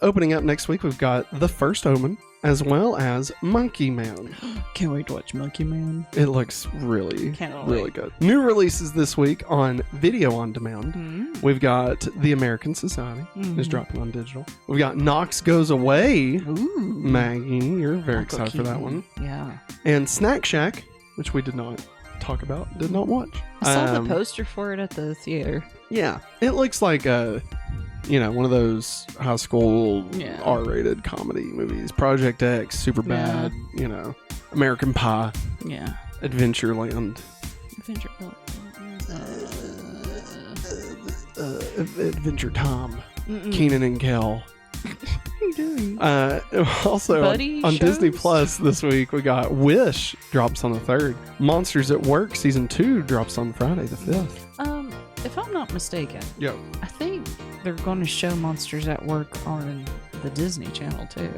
Opening up next week, we've got The First Omen, as well as Monkey Man. Can't wait to watch Monkey Man. It looks really wait. good. New releases this week on video on demand. Mm-hmm. We've got The American Society is dropping on digital. We've got Knox Goes Away. Ooh. Maggie, you're very excited for that one. Yeah. And Snack Shack, which we did not talk about, did not watch. I saw the poster for it at the theater. Yeah, it looks like one of those high school R-rated comedy movies. Project X, Superbad, American Pie. Yeah. Adventureland. Adventure Tom. Keenan and Kel. What are you doing? Also on Disney Plus this week, we got Wish drops on the 3rd. Monsters at Work Season 2 drops on Friday the 5th. If I'm not mistaken, I think they're going to show Monsters at Work on the Disney Channel too.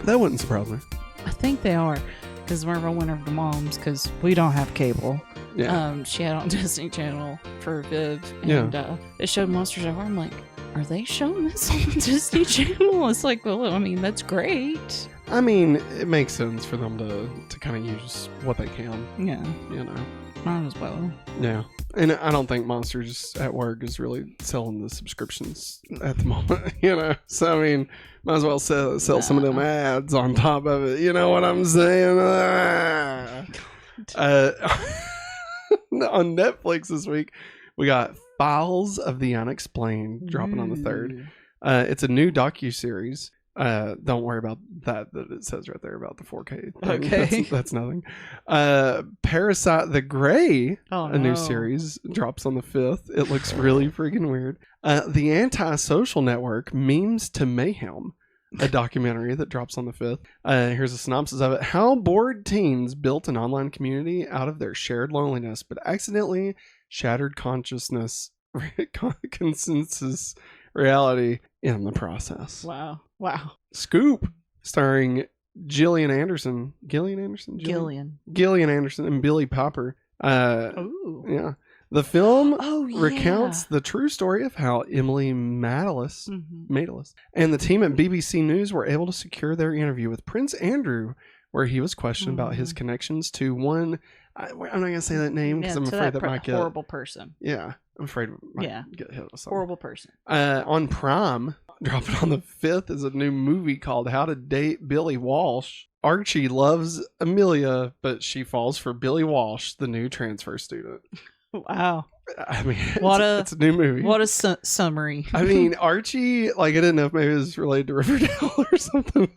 That wouldn't surprise me. I think they are, because whenever I went over to Mom's, because we don't have cable. Yeah. She had on Disney Channel for Viv, and it showed Monsters at Work. I'm like, are they showing this on the Disney Channel? It's like, well, I mean, that's great. I mean, it makes sense for them to kind of use what they can. Yeah. Might as well. Yeah. And I don't think Monsters at Work is really selling the subscriptions at the moment, So, I mean, might as well sell some of them ads on top of it. You know what I'm saying? On Netflix this week, we got Files of the Unexplained dropping on the 3rd. It's a new docuseries. Don't worry about that it says right there about the 4K thing. Okay. That's nothing. Parasite the Grey, new series, drops on the 5th. It looks really freaking weird. The Anti-Social Network, Memes to Mayhem, a documentary that drops on the 5th. Here's a synopsis of it. How bored teens built an online community out of their shared loneliness, but accidentally shattered consensus reality in the process. Wow. Scoop, starring Gillian Anderson and Billy Popper. Yeah. The film recounts the true story of how Emily Matalis and the team at BBC News were able to secure their interview with Prince Andrew, where he was questioned about his connections to one. I'm not going to say that name because I'm afraid that might get horrible person. Yeah, I'm afraid it might get hit with something. Horrible person. On Prime, dropping on the 5th, is a new movie called How to Date Billy Walsh. Archie loves Amelia, but she falls for Billy Walsh, the new transfer student. Wow. I mean, it's a new movie. What a summary. I mean, Archie, I didn't know if maybe it was related to Riverdale or something.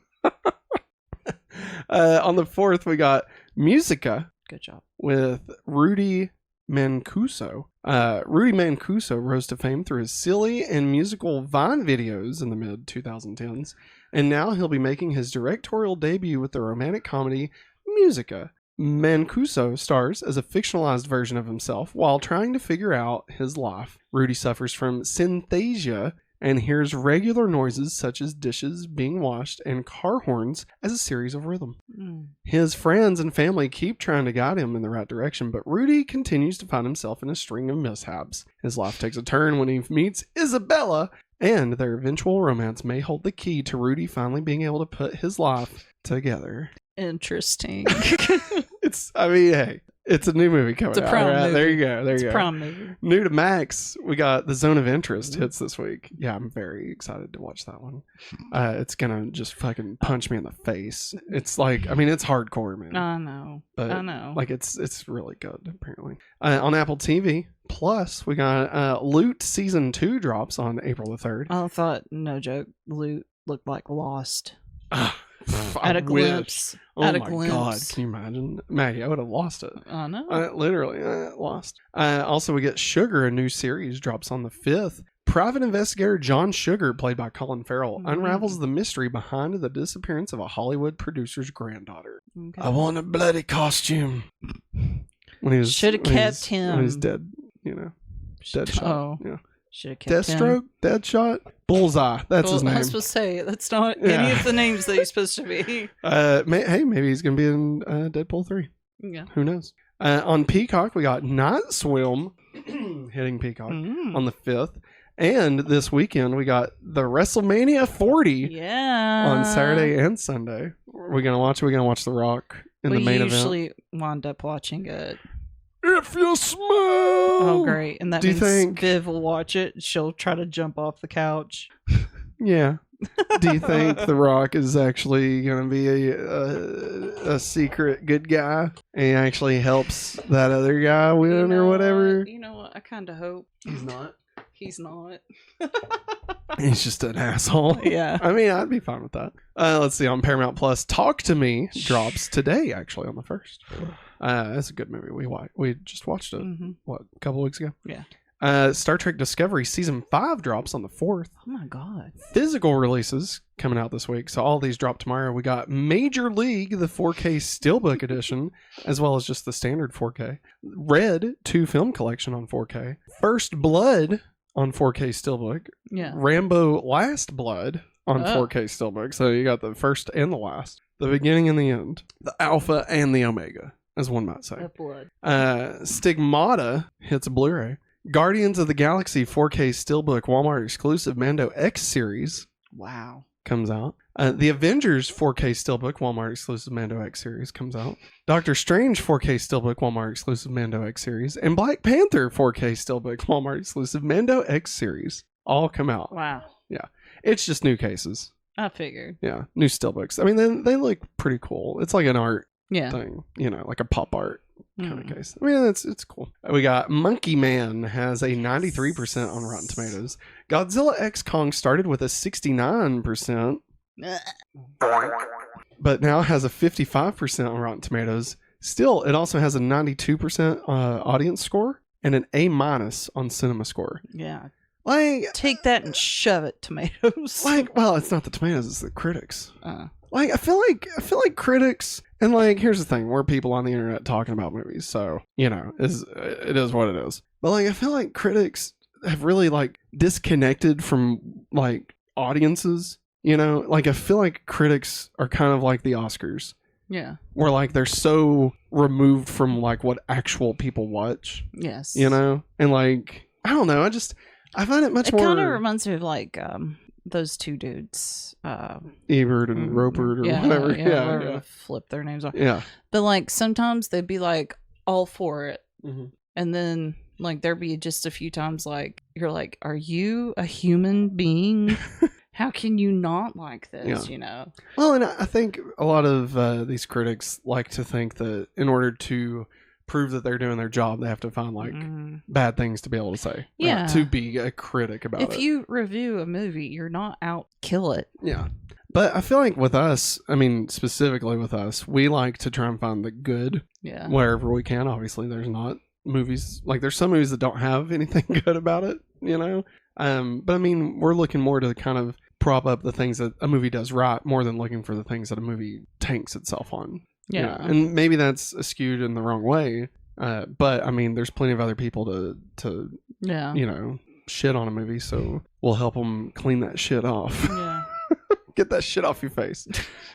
On the 4th, we got Musica. Good job. With Rudy Mancuso. Rudy Mancuso rose to fame through his silly and musical Vine videos in the mid-2010s, and now he'll be making his directorial debut with the romantic comedy Musica. Mancuso stars as a fictionalized version of himself while trying to figure out his life. Rudy suffers from synesthesia and hears regular noises such as dishes being washed and car horns as a series of rhythm. His friends and family keep trying to guide him in the right direction, but Rudy continues to find himself in a string of mishaps. His life takes a turn when he meets Isabella, and their eventual romance may hold the key to Rudy finally being able to put his life together. Interesting. It's a new movie coming out. It's a prom movie. There you go. It's a prom movie. New to Max, we got The Zone of Interest hits this week. Yeah, I'm very excited to watch that one. It's gonna just fucking punch me in the face. It's it's hardcore, man. I know. It's really good, apparently. On Apple TV Plus, we got Loot Season 2 drops on April the 3rd. I thought, no joke, Loot looked like Lost. At a glimpse. Oh my God, can you imagine? Maggie, I would have lost it. I know. Literally lost. Also, we get Sugar, a new series, drops on the 5th. Private investigator John Sugar, played by Colin Farrell, unravels the mystery behind the disappearance of a Hollywood producer's granddaughter. Okay. I want a bloody costume. Should have kept him. When he's dead, dead shot. Oh. Yeah. Should have kept Deathstroke, him. Deadshot, Bullseye. That's his name. I was supposed to say, that's not any of the names that he's supposed to be. Maybe he's going to be in Deadpool 3. Yeah. Who knows? On Peacock, we got Night Swim hitting Peacock on the 5th. And this weekend we got the WrestleMania 40 Yeah. on Saturday and Sunday. We're gonna watch. We're gonna watch The Rock in the main event. We usually wind up watching it. If you smell. Oh, great! And that Do you means think- Viv will watch it. She'll try to jump off the couch. Yeah. Do you think The Rock is actually going to be a secret good guy and he actually helps that other guy win or whatever? You know what? I kind of hope He's not. he's not. He's just an asshole. Yeah. I mean, I'd be fine with that. Let's see. On Paramount Plus, Talk to Me drops today, actually, on the 1st. That's a good movie. We just watched it, a couple weeks ago? Yeah. Star Trek Discovery Season 5 drops on the 4th. Oh, my God. Physical releases coming out this week. So all these drop tomorrow. We got Major League, the 4K Steelbook Edition, as well as just the standard 4K. Red 2 Film Collection on 4K. First Blood on 4K Steelbook. Yeah. Rambo Last Blood on 4K Steelbook. So you got the first and the last. The beginning and the end. The alpha and the omega, as one might say. Blood. Stigmata hits Blu-ray. Guardians of the Galaxy 4K Steelbook Walmart exclusive Mando X series. Wow. Comes out. The Avengers 4K Steelbook Walmart exclusive Mando X series comes out. Doctor Strange 4K Steelbook Walmart exclusive Mando X series. And Black Panther 4K Steelbook Walmart exclusive Mando X series all come out. Wow. Yeah. It's just new cases. I figured. Yeah. New Steelbooks. I mean, they look pretty cool. It's like an art thing, like a pop art kind of case. I mean, it's cool. We got Monkey Man has a 93% on Rotten Tomatoes. Godzilla X Kong started with a 69%, but now has a 55% on Rotten Tomatoes. Still, it also has a 92% audience score and an A- on CinemaScore. Yeah. Like, take that and shove it, tomatoes. Like, well, it's not the tomatoes, it's the critics. Like, I feel like critics, and like, here's the thing, we're people on the internet talking about movies, so, it is what it is. But like, I feel like critics have really like disconnected from like audiences, like I feel like critics are kind of like the Oscars. Yeah. Where like they're so removed from like what actual people watch. Yes. And like, I don't know, I find it much more. It kind of reminds me of like those two dudes, Ebert and Roper or whatever. Yeah. Flip their names off. Yeah. But like sometimes they'd be like all for it, and then like there'd be just a few times like you're like, are you a human being? How can you not like this? Well, and I think a lot of these critics like to think that in order to prove that they're doing their job, they have to find like bad things to be able to say. Yeah. To be a critic about it. If you review a movie, you're not out kill it. Yeah. But I feel like with us, I mean, specifically with us, we like to try and find the good wherever we can. Obviously, there's not movies, like there's some movies that don't have anything good about it, But I mean, we're looking more to kind of prop up the things that a movie does right more than looking for the things that a movie tanks itself on. Yeah. And maybe that's skewed in the wrong way. But I mean, there's plenty of other people to shit on a movie. So we'll help them clean that shit off. Yeah. Get that shit off your face.